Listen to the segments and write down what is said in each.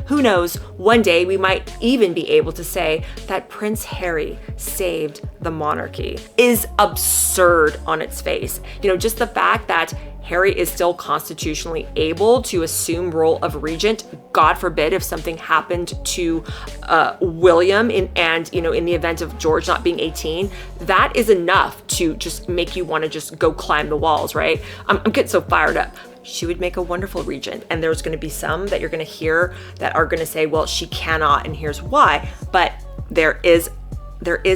Who knows, one day we might even be able to say that Prince Harry saved the monarchy. Is absurd on its face. You know, just the fact that Harry is still constitutionally able to assume role of regent, God forbid if something happened to William in the event of George not being 18, that is enough to just make you want to just go climb the walls, right? I'm getting so fired up. She would make a wonderful regent. And there's going to be some that you're going to hear that are going to say, well, she cannot, and here's why. But there is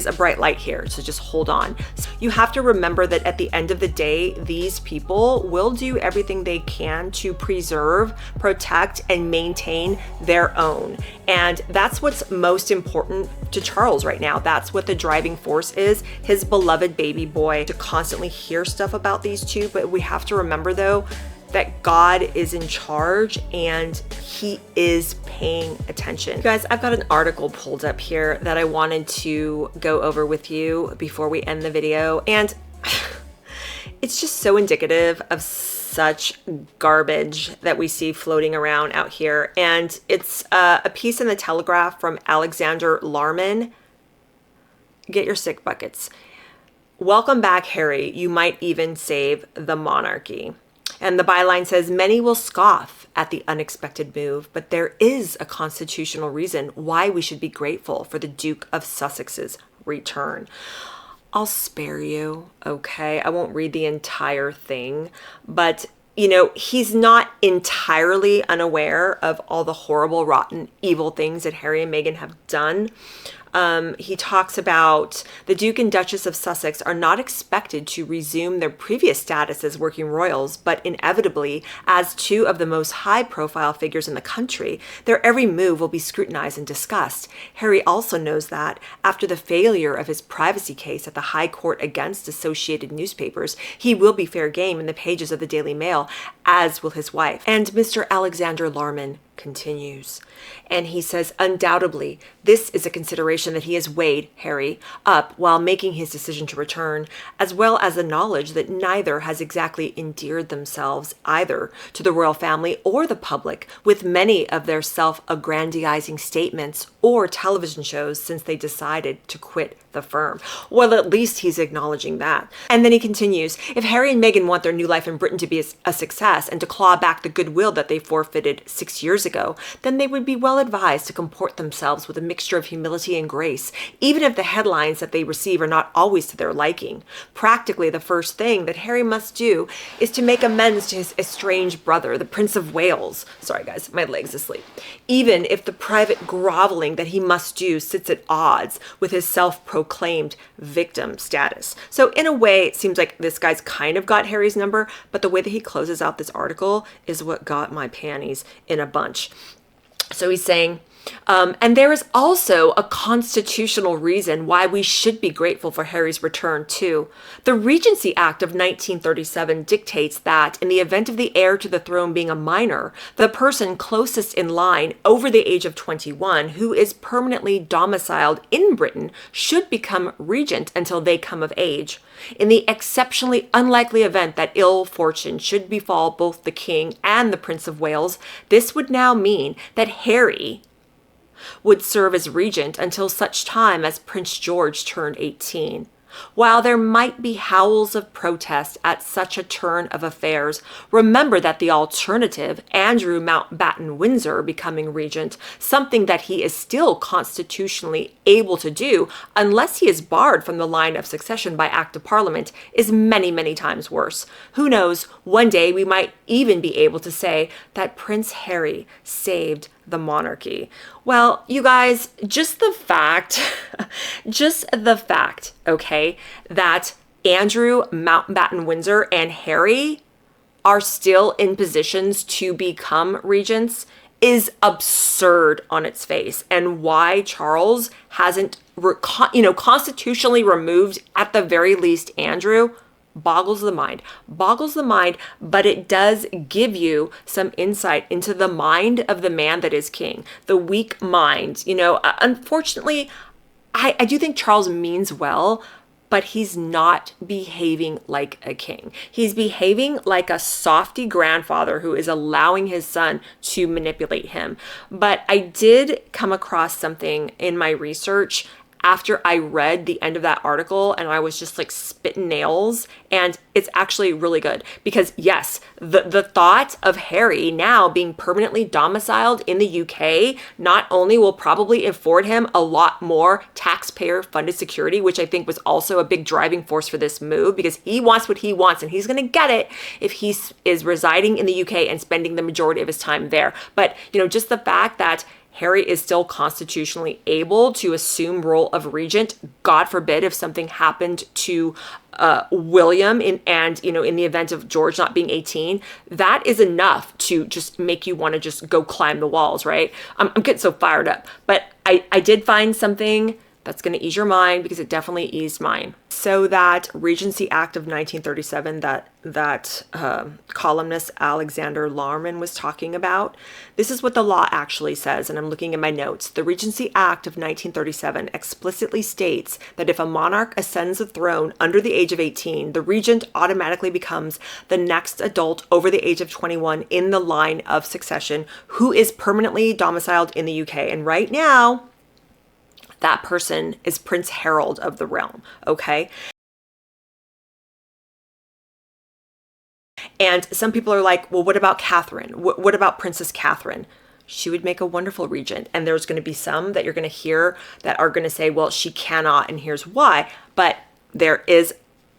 a bright light here, so just hold on. So you have to remember that at the end of the day, these people will do everything they can to preserve, protect, and maintain their own. And that's what's most important to Charles right now. That's what the driving force is, his beloved baby boy. To constantly hear stuff about these two, but we have to remember though, that God is in charge and he is paying attention. You guys, I've got an article pulled up here that I wanted to go over with you before we end the video. And it's just so indicative of such garbage that we see floating around out here. And it's a piece in the Telegraph from Alexander Larman. Get your sick buckets. Welcome back, Harry. You might even save the monarchy. And the byline says, many will scoff at the unexpected move, but there is a constitutional reason why we should be grateful for the Duke of Sussex's return. I'll spare you, okay? I won't read the entire thing, but you know, he's not entirely unaware of all the horrible, rotten, evil things that Harry and Meghan have done. He talks about the Duke and Duchess of Sussex are not expected to resume their previous status as working royals, but inevitably, as two of the most high-profile figures in the country, their every move will be scrutinized and discussed. Harry also knows that, after the failure of his privacy case at the High Court against Associated Newspapers, he will be fair game in the pages of the Daily Mail, as will his wife. And Mr. Alexander Larman continues. And he says, undoubtedly, this is a consideration that he has weighed, Harry, up while making his decision to return, as well as the knowledge that neither has exactly endeared themselves either to the royal family or the public with many of their self-aggrandizing statements or television shows since they decided to quit the firm. Well, at least he's acknowledging that. And then he continues, if Harry and Meghan want their new life in Britain to be a success and to claw back the goodwill that they forfeited 6 years ago, then they would be well advised to comport themselves with a mixture of humility and grace, even if the headlines that they receive are not always to their liking. Practically, the first thing that Harry must do is to make amends to his estranged brother, the Prince of Wales. Sorry guys, my leg's asleep. Even if the private groveling that he must do sits at odds with his self-proclaimed victim status. So in a way, it seems like this guy's kind of got Harry's number, but the way that he closes out this article is what got my panties in a bunch. So he's saying, and there is also a constitutional reason why we should be grateful for Harry's return too. The Regency Act of 1937 dictates that in the event of the heir to the throne being a minor, the person closest in line over the age of 21 who is permanently domiciled in Britain should become regent until they come of age. In the exceptionally unlikely event that ill fortune should befall both the King and the Prince of Wales, this would now mean that Harry would serve as regent until such time as Prince George turned 18. While there might be howls of protest at such a turn of affairs, remember that the alternative, Andrew Mountbatten Windsor becoming regent, something that he is still constitutionally able to do unless he is barred from the line of succession by Act of Parliament, is many, many times worse. Who knows, one day we might even be able to say that Prince Harry saved the monarchy. Well, you guys, just the fact, okay, that Andrew Mountbatten Windsor and Harry are still in positions to become regents is absurd on its face. And why Charles hasn't, constitutionally removed, at the very least, Andrew, boggles the mind, but it does give you some insight into the mind of the man that is king, the weak mind. Unfortunately, I do think Charles means well, but he's not behaving like a king. He's behaving like a softy grandfather who is allowing his son to manipulate him. But I did come across something in my research after I read the end of that article, and I was just like spitting nails, and it's actually really good because yes, the thought of Harry now being permanently domiciled in the UK not only will probably afford him a lot more taxpayer funded security, which I think was also a big driving force for this move, because he wants what he wants and he's going to get it if he is residing in the UK and spending the majority of his time there. But just the fact that Harry is still constitutionally able to assume role of regent. God forbid if something happened to William in the event of George not being 18, that is enough to just make you want to just go climb the walls, right? I'm getting so fired up. But I did find something that's going to ease your mind, because it definitely eased mine. So that Regency Act of 1937 that columnist Alexander Larman was talking about, this is what the law actually says, and I'm looking at my notes. The Regency Act of 1937 explicitly states that if a monarch ascends the throne under the age of 18, the regent automatically becomes the next adult over the age of 21 in the line of succession who is permanently domiciled in the UK. And right now, that person is Prince Harold of the realm, okay? And some people are like, well, what about Catherine? What about Princess Catherine? She would make a wonderful regent. And there's going to be some that you're going to hear that are going to say, well, she cannot, and here's why. But there is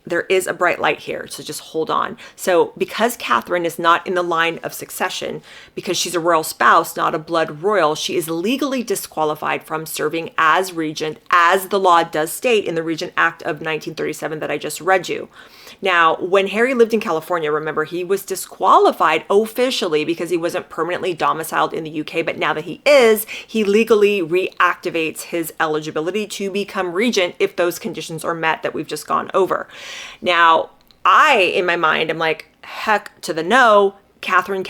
a bright light here, so just hold on. So because Catherine is not in the line of succession, because she's a royal spouse, not a blood royal, she is legally disqualified from serving as regent, as the law does state in the Regent Act of 1937 that I just read you. Now, when Harry lived in California, remember, he was disqualified officially because he wasn't permanently domiciled in the UK, but now that he is, he legally reactivates his eligibility to become regent if those conditions are met that we've just gone over. Now, in my mind, I'm like, heck to the no, Catherine,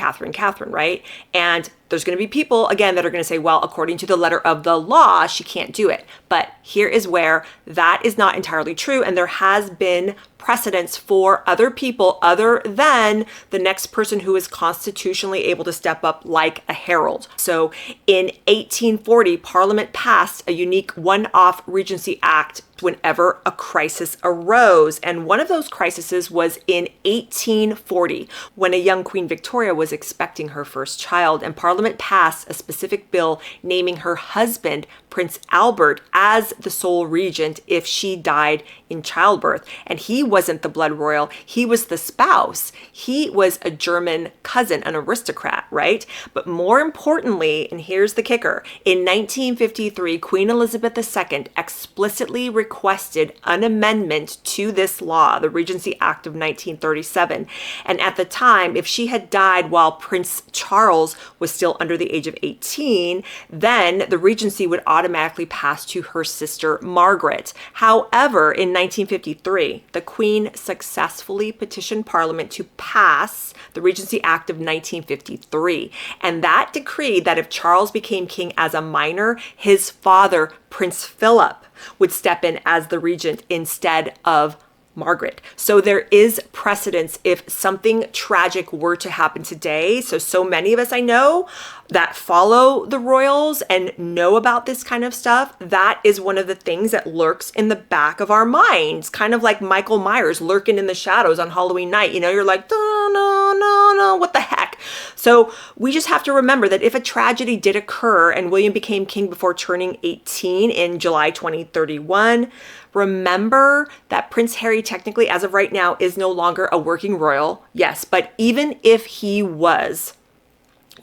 right? And there's going to be people, again, that are going to say, well, according to the letter of the law, she can't do it. But here is where that is not entirely true. And there has been precedents for other people other than the next person who is constitutionally able to step up, like a herald. So in 1840, Parliament passed a unique one-off Regency Act whenever a crisis arose. And one of those crises was in 1840, when a young Queen Victoria was expecting her first child, and Parliament passed a specific bill naming her husband, Prince Albert, as the sole regent if she died in childbirth. And he wasn't the blood royal, he was the spouse. He was a German cousin, an aristocrat, right? But more importantly, and here's the kicker, in 1953, Queen Elizabeth II explicitly requested an amendment to this law, the Regency Act of 1937. And at the time, if she had died while Prince Charles was still under the age of 18, then the regency would automatically pass to her sister Margaret. However, in 1953, the Queen successfully petitioned Parliament to pass the Regency Act of 1953. And that decreed that if Charles became king as a minor, his father, Prince Philip, would step in as the regent instead of Margaret. So there is precedence if something tragic were to happen today. So many of us I know that follow the royals and know about this kind of stuff. That is one of the things that lurks in the back of our minds, kind of like Michael Myers lurking in the shadows on Halloween night. You're like, no, what the heck? So we just have to remember that if a tragedy did occur and William became king before turning 18 in July 2031, remember that Prince Harry technically, as of right now, is no longer a working royal. Yes, but even if he was,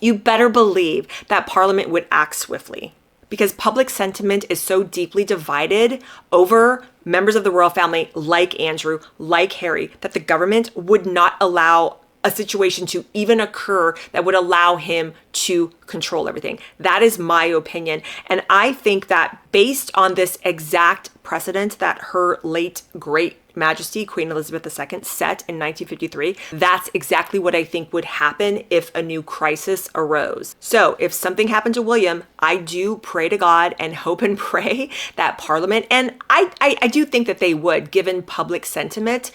you better believe that Parliament would act swiftly, because public sentiment is so deeply divided over members of the royal family like Andrew, like Harry, that the government would not allow a situation to even occur that would allow him to control everything. That is my opinion. And I think that based on this exact precedent that her late great Majesty Queen Elizabeth II set in 1953, that's exactly what I think would happen if a new crisis arose. So if something happened to William, I do pray to God and hope and pray that Parliament, and I do think that they would, given public sentiment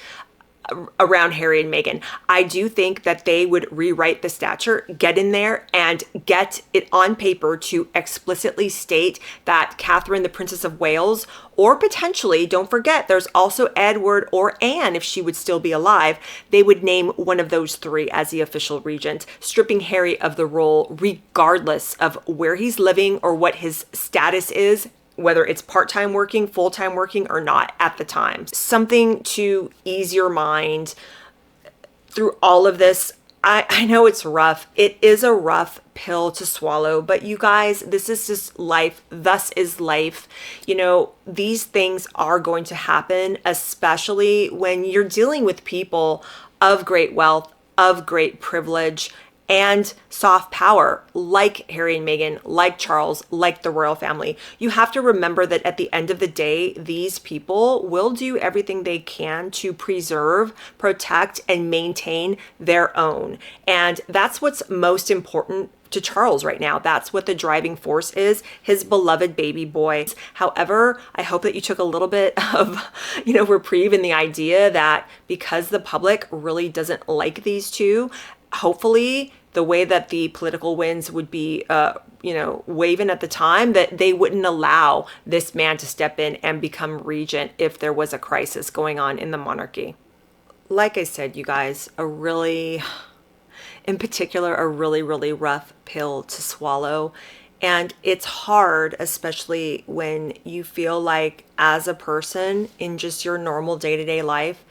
around Harry and Meghan, I do think that they would rewrite the statute, get in there and get it on paper to explicitly state that Catherine, the Princess of Wales, or potentially, don't forget, there's also Edward or Anne, if she would still be alive, they would name one of those three as the official regent, stripping Harry of the role regardless of where he's living or what his status is, whether it's part-time working, full-time working, or not at the time. Something to ease your mind through all of this. I know it's rough. It is a rough pill to swallow, but you guys, this is just life. Thus is life. You know, these things are going to happen, especially when you're dealing with people of great wealth, of great privilege, and soft power, like Harry and Meghan, like Charles, like the royal family. You have to remember that at the end of the day, these people will do everything they can to preserve, protect, and maintain their own. And that's what's most important to Charles right now. That's what the driving force is, his beloved baby boy. However, I hope that you took a little bit of, reprieve in the idea that because the public really doesn't like these two, hopefully the way that the political winds would be, waving at the time, that they wouldn't allow this man to step in and become regent if there was a crisis going on in the monarchy. Like I said, you guys, a really, really rough pill to swallow. And it's hard, especially when you feel like as a person in just your normal day-to-day life,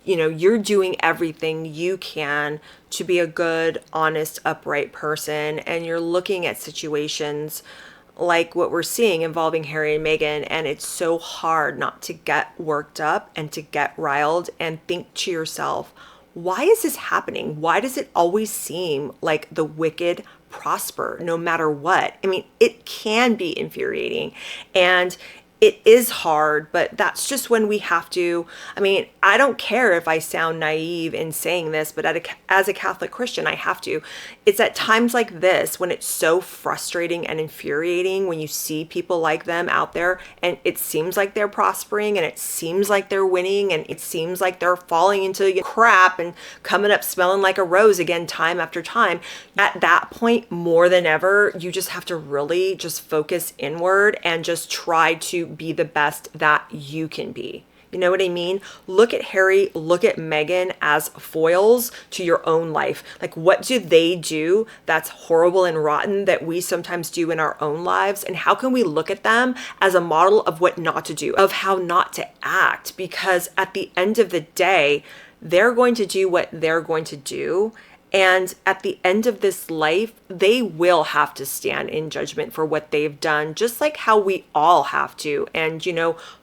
you're doing everything you can to be a good, honest, upright person. And you're looking at situations like what we're seeing involving Harry and Meghan. And it's so hard not to get worked up and to get riled and think to yourself, why is this happening? Why does it always seem like the wicked prosper no matter what? I mean, it can be infuriating. And it is hard, but that's just when we have to. I mean, I don't care if I sound naive in saying this, but as a Catholic Christian, I have to. It's at times like this when it's so frustrating and infuriating when you see people like them out there and it seems like they're prospering and it seems like they're winning and it seems like they're falling into crap and coming up smelling like a rose again time after time. At that point, more than ever, you just have to really just focus inward and just try to be the best that you can be. You know what I mean? Look at Harry, look at Meghan as foils to your own life. Like, what do they do that's horrible and rotten that we sometimes do in our own lives? And how can we look at them as a model of what not to do, of how not to act? Because at the end of the day, they're going to do what they're going to do. And at the end of this life, they will have to stand in judgment for what they've done, just like how we all have to. And,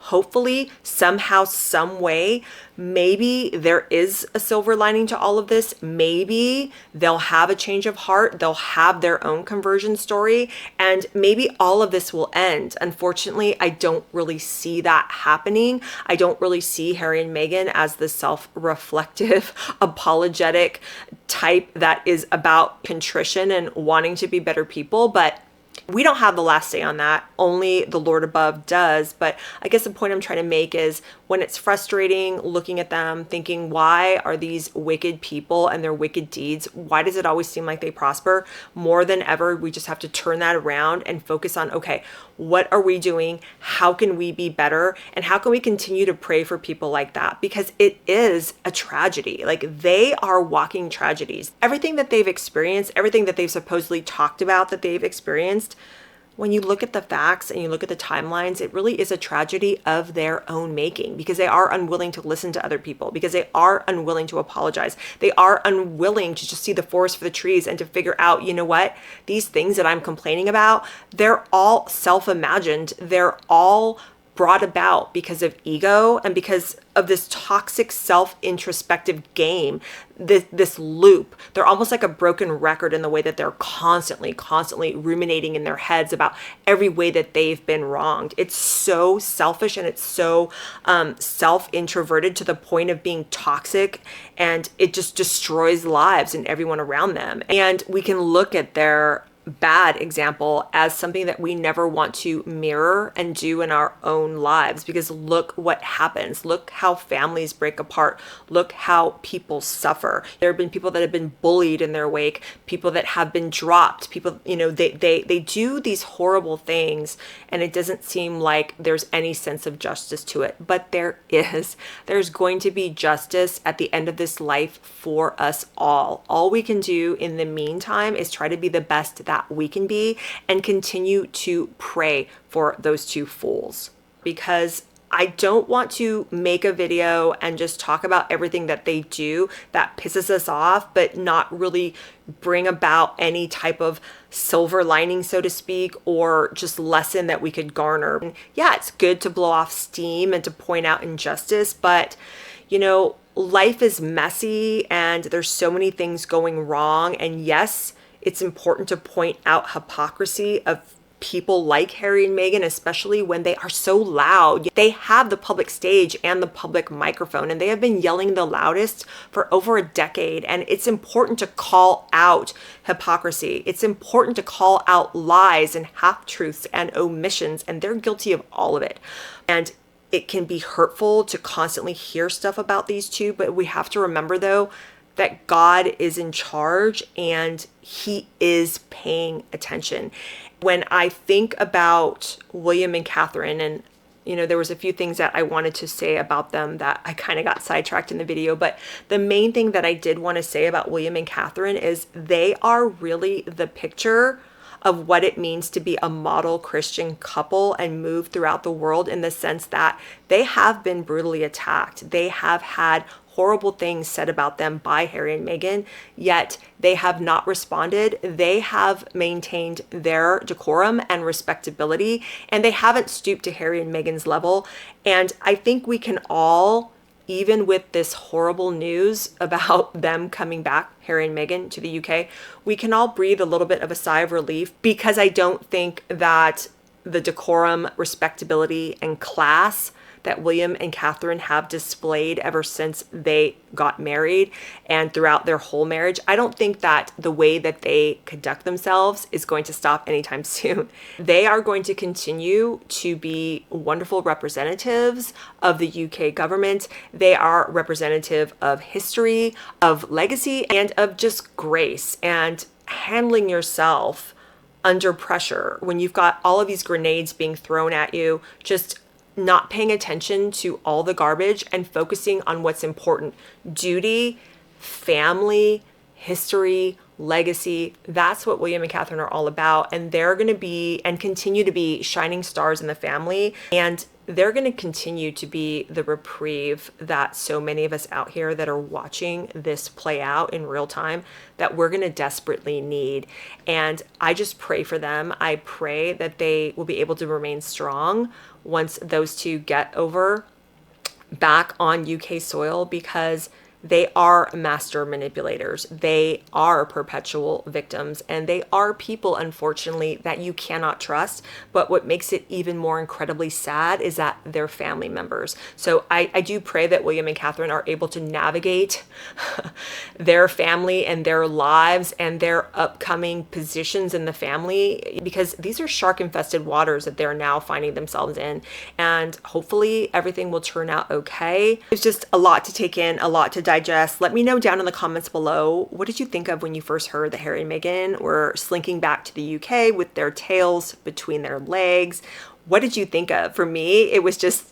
hopefully somehow, some way, maybe there is a silver lining to all of this. Maybe they'll have a change of heart. They'll have their own conversion story. And maybe all of this will end. Unfortunately, I don't really see that happening. I don't really see Harry and Meghan as the self-reflective, apologetic type that is about contrition and wanting to be better people. But we don't have the last say on that. Only the Lord above does. But I guess the point I'm trying to make is when it's frustrating looking at them, thinking, why are these wicked people and their wicked deeds, why does it always seem like they prosper? More than ever, we just have to turn that around and focus on, okay, what are we doing? How can we be better? And how can we continue to pray for people like that? Because it is a tragedy. Like, they are walking tragedies. Everything that they've experienced, everything that they've supposedly talked about that they've experienced, when you look at the facts and you look at the timelines, it really is a tragedy of their own making, because they are unwilling to listen to other people, because they are unwilling to apologize. They are unwilling to just see the forest for the trees and to figure out, you know what, these things that I'm complaining about, they're all self-imagined. They're all brought about because of ego and because of this toxic self-introspective game, this loop. They're almost like a broken record in the way that they're constantly ruminating in their heads about every way that they've been wronged. It's so selfish and it's so self-introverted to the point of being toxic, and it just destroys lives and everyone around them. And we can look at their bad example as something that we never want to mirror and do in our own lives, because look what happens. Look how families break apart. Look how people suffer. There have been people that have been bullied in their wake, people that have been dropped, people, they do these horrible things, and it doesn't seem like there's any sense of justice to it. But there is. There's going to be justice at the end of this life for us all. All we can do in the meantime is try to be the best that we can be and continue to pray for those two fools, because I don't want to make a video and just talk about everything that they do that pisses us off, but not really bring about any type of silver lining, so to speak, or just lesson that we could garner. And yeah, it's good to blow off steam and to point out injustice, but life is messy and there's so many things going wrong. And yes, it's important to point out hypocrisy of people like Harry and Meghan, especially when they are so loud. They have the public stage and the public microphone, and they have been yelling the loudest for over a decade. And it's important to call out hypocrisy. It's important to call out lies and half-truths and omissions, and they're guilty of all of it. And it can be hurtful to constantly hear stuff about these two, but we have to remember, though, that God is in charge and he is paying attention. When I think about William and Catherine, and there was a few things that I wanted to say about them that I kind of got sidetracked in the video, but the main thing that I did want to say about William and Catherine is they are really the picture of what it means to be a model Christian couple and move throughout the world, in the sense that they have been brutally attacked. They have had horrible things said about them by Harry and Meghan, yet they have not responded. They have maintained their decorum and respectability, and they haven't stooped to Harry and Meghan's level. And I think we can all, even with this horrible news about them coming back, Harry and Meghan, to the UK, we can all breathe a little bit of a sigh of relief, because I don't think that the decorum, respectability, and class that William and Catherine have displayed ever since they got married and throughout their whole marriage, I don't think that the way that they conduct themselves is going to stop anytime soon. They are going to continue to be wonderful representatives of the UK government. They are representative of history, of legacy, and of just grace and handling yourself under pressure when you've got all of these grenades being thrown at you, just not paying attention to all the garbage and focusing on what's important. Duty, family, history, legacy. That's what William and Catherine are all about. And they're going to be and continue to be shining stars in the family. And they're going to continue to be the reprieve that so many of us out here that are watching this play out in real time, that we're going to desperately need. And I just pray for them. I pray that they will be able to remain strong once those two get over back on UK soil, because they are master manipulators. They are perpetual victims, and they are people, unfortunately, that you cannot trust. But what makes it even more incredibly sad is that they're family members. So I do pray that William and Catherine are able to navigate their family and their lives and their upcoming positions in the family, because these are shark-infested waters that they're now finding themselves in. And hopefully everything will turn out okay. It's just a lot to take in, a lot to digest. Let me know down in the comments below, what did you think of when you first heard that Harry and Meghan were slinking back to the UK with their tails between their legs? What did you think of? For me, it was just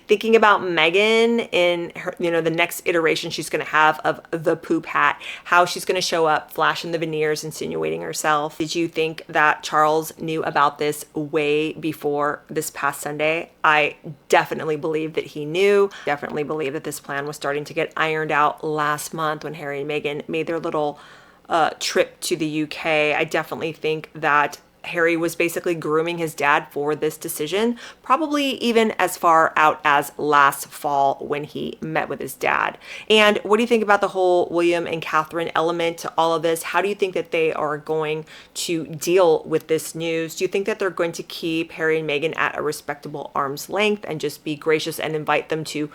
thinking about Meghan in her, the next iteration she's going to have of the poop hat, how she's going to show up, flashing the veneers, insinuating herself. Did you think that Charles knew about this way before this past Sunday? I definitely believe that he knew. Definitely believe that this plan was starting to get ironed out last month when Harry and Meghan made their little trip to the UK. I definitely think that Harry was basically grooming his dad for this decision, probably even as far out as last fall when he met with his dad. And what do you think about the whole William and Catherine element to all of this? How do you think that they are going to deal with this news? Do you think that they're going to keep Harry and Meghan at a respectable arm's length and just be gracious and invite them to,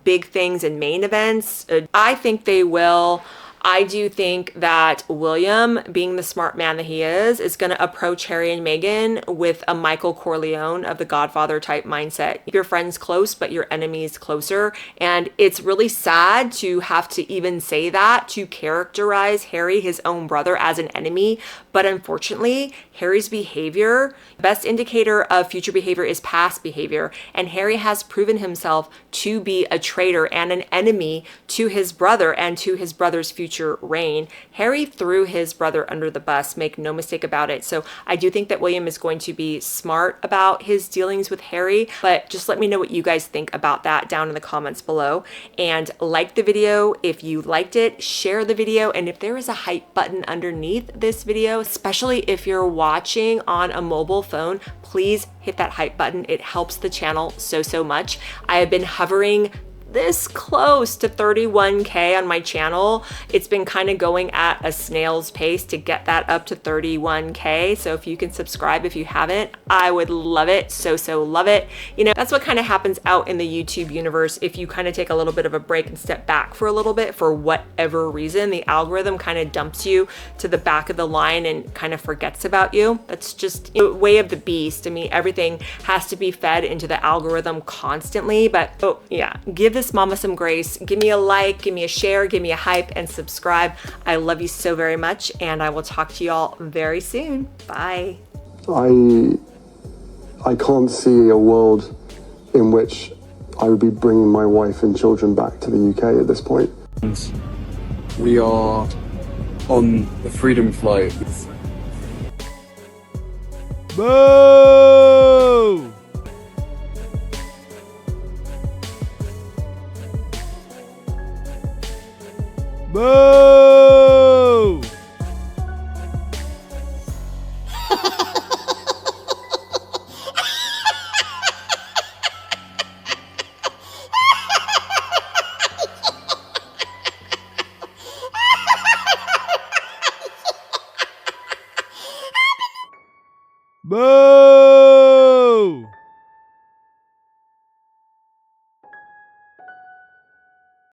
big things and main events? I think they will. I do think that William, being the smart man that he is going to approach Harry and Meghan with a Michael Corleone of the Godfather type mindset. Keep your friends close, but your enemies closer. And it's really sad to have to even say that, to characterize Harry, his own brother, as an enemy. But unfortunately, Harry's behavior, best indicator of future behavior is past behavior. And Harry has proven himself to be a traitor and an enemy to his brother and to his brother's future reign. Harry threw his brother under the bus, make no mistake about it. So I do think that William is going to be smart about his dealings with Harry, but just let me know what you guys think about that down in the comments below. And like the video if you liked it, share the video, and if there is a hype button underneath this video, especially if you're watching on a mobile phone, please hit that hype button. It helps the channel so much. I have been hovering this close to 31K on my channel. It's been kind of going at a snail's pace to get that up to 31K. So if you can subscribe if you haven't, I would love it. So love it. That's what kind of happens out in the YouTube universe. If you kind of take a little bit of a break and step back for a little bit, for whatever reason, the algorithm kind of dumps you to the back of the line and kind of forgets about you. That's just way of the beast. I mean, everything has to be fed into the algorithm constantly, but give this mama some grace. Give me a like, give me a share, give me a hype, and subscribe. I love you so very much, and I will talk to you all very soon. Bye. I can't see a world in which I would be bringing my wife and children back to the UK at this point. We are on the Freedom Flight. Boo! Boo! Boo!